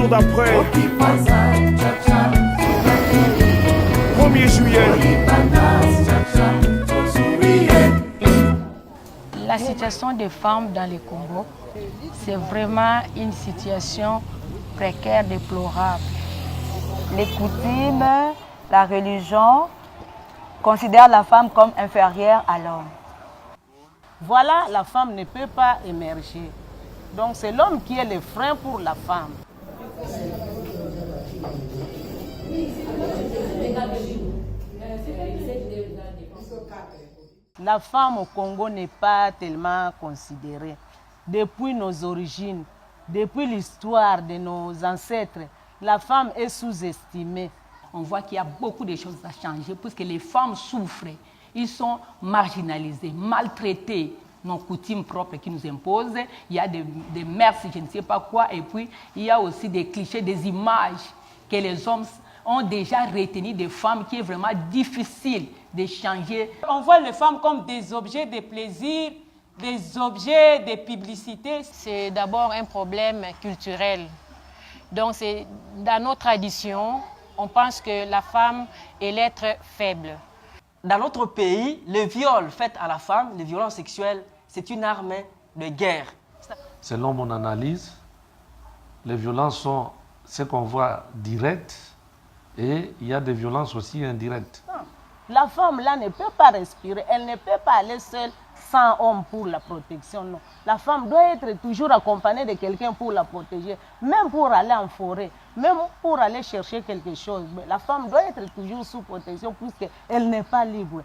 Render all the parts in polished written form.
monde après. 1er juillet. La situation des femmes dans le Congo, c'est vraiment une situation précaire, déplorable. Les coutumes, la religion considèrent la femme comme inférieure à l'homme. Voilà, la femme ne peut pas émerger. Donc c'est l'homme qui est le frein pour la femme. La femme au Congo n'est pas tellement considérée. Depuis nos origines, depuis l'histoire de nos ancêtres, la femme est sous-estimée. On voit qu'il y a beaucoup de choses à changer puisque les femmes souffrent. Ils sont marginalisés, maltraités. Nos coutumes propres qui nous imposent. Il y a des mœurs, je ne sais pas quoi. Et puis, il y a aussi des clichés, des images que les hommes ont déjà retenues des femmes qui est vraiment difficile de changer. On voit les femmes comme des objets de plaisir, des objets de publicité. C'est d'abord un problème culturel. Donc, dans nos traditions, on pense que la femme est l'être faible. Dans notre pays, le viol fait à la femme, les violences sexuelles, c'est une arme de guerre. Selon mon analyse, les violences sont ce qu'on voit directes et il y a des violences aussi indirectes. La femme là ne peut pas respirer, elle ne peut pas aller seule sans homme pour la protection. Non. La femme doit être toujours accompagnée de quelqu'un pour la protéger, même pour aller en forêt, même pour aller chercher quelque chose. Mais la femme doit être toujours sous protection puisqu'elle n'est pas libre.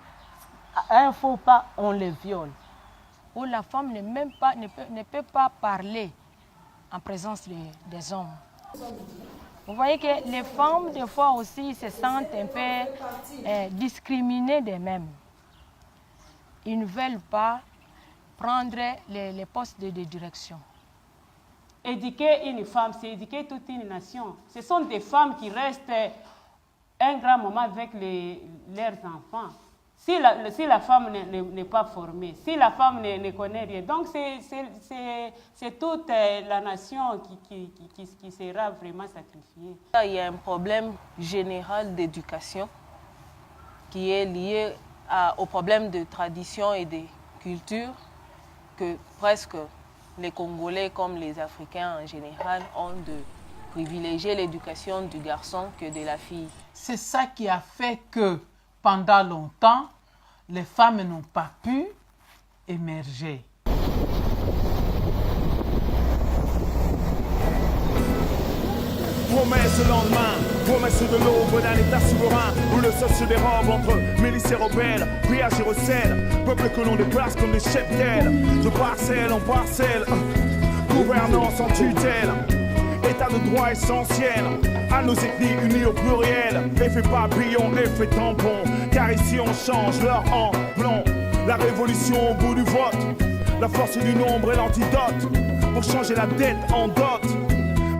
À un faux pas, on le viole. Où la femme ne peut pas parler en présence des hommes. Vous voyez que les femmes, des fois aussi, se sentent un peu discriminées d'elles-mêmes. Ils ne veulent pas prendre les postes de direction. Éduquer une femme, c'est éduquer toute une nation. Ce sont des femmes qui restent un grand moment avec leurs enfants. Si la femme n'est pas formée, si la femme ne connaît rien, donc c'est toute la nation qui sera vraiment sacrifiée. Il y a un problème général d'éducation qui est lié au problème de tradition et de culture que presque les Congolais comme les Africains en général ont de privilégier l'éducation du garçon que de la fille. C'est ça qui a fait que pendant longtemps, les femmes n'ont pas pu émerger. Promesse le lendemain, promesse de l'aube d'un état souverain où le sol se dérobe entre milices et rebelles, pillage et recel, peuple que l'on déplace comme des cheptels, de parcelle en parcelle, gouvernance en tutelle, état de droit essentiel, à nos ethnies unies au pluriel, effet papillon, effet tampon, car ici on change l'or en blond, la révolution au bout du vote, la force du nombre est l'antidote, pour changer la dette en dot.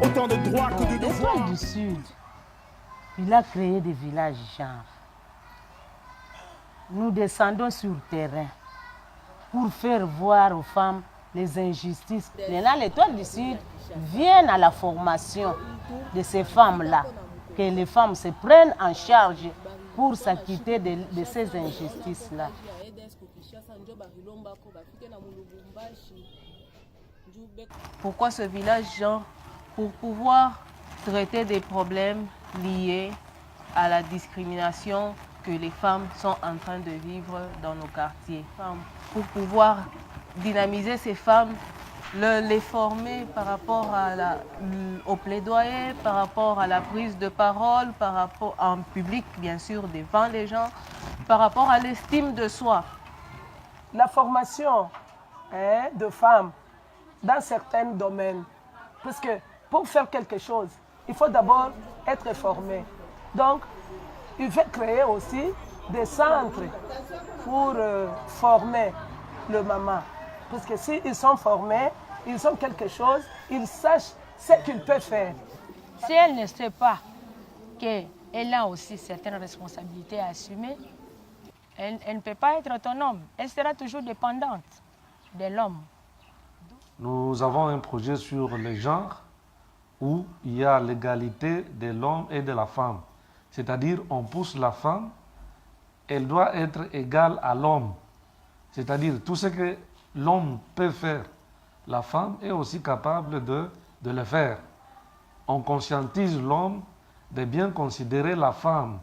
Autant de droits que de devoirs. L'Étoile du Sud, il a créé des villages genre. Nous descendons sur le terrain pour faire voir aux femmes les injustices. Maintenant, l'Étoile du Sud vient à la formation de ces femmes-là, que les femmes se prennent en charge pour s'acquitter de ces injustices-là. Pourquoi ce village genre? Pour pouvoir traiter des problèmes liés à la discrimination que les femmes sont en train de vivre dans nos quartiers. Pour pouvoir dynamiser ces femmes, les former par rapport au plaidoyer, par rapport à la prise de parole, par rapport en public, bien sûr, devant les gens, par rapport à l'estime de soi. La formation de femmes dans certains domaines, parce que pour faire quelque chose, il faut d'abord être formé. Donc, il faut créer aussi des centres pour former le maman. Parce que s'ils sont formés, ils ont quelque chose, ils sachent ce qu'ils peuvent faire. Si elle ne sait pas qu'elle a aussi certaines responsabilités à assumer, elle ne peut pas être autonome. Elle sera toujours dépendante de l'homme. Nous avons un projet sur les genres où il y a l'égalité de l'homme et de la femme. C'est-à-dire, on pousse la femme, elle doit être égale à l'homme. C'est-à-dire, tout ce que l'homme peut faire, la femme est aussi capable de le faire. On conscientise l'homme de bien considérer la femme.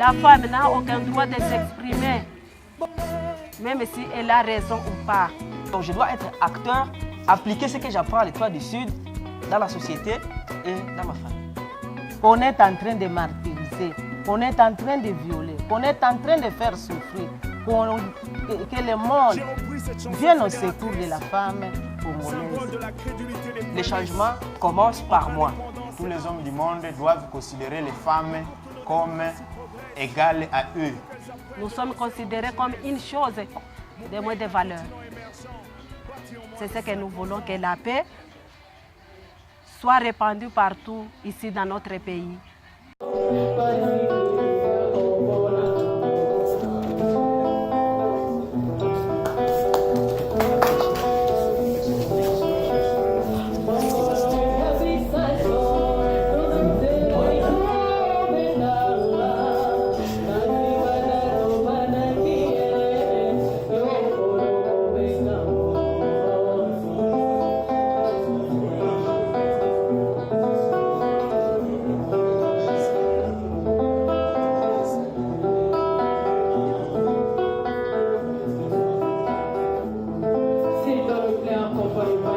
La femme n'a aucun droit de s'exprimer, même si elle a raison ou pas. Donc je dois être acteur, appliquer ce que j'apprends à l'Étoile du Sud dans la société et dans ma famille. On est en train de martyriser, on est en train de violer, on est en train de faire souffrir, que le monde vienne au secours de la femme congolaise. Les changements commencent par moi. Tous les hommes du monde doivent considérer les femmes comme égales à eux. Nous sommes considérés comme une chose de moins de valeur. C'est ce que nous voulons, que la paix soit répandue partout ici dans notre pays. S'il te plaît, accompagne-moi.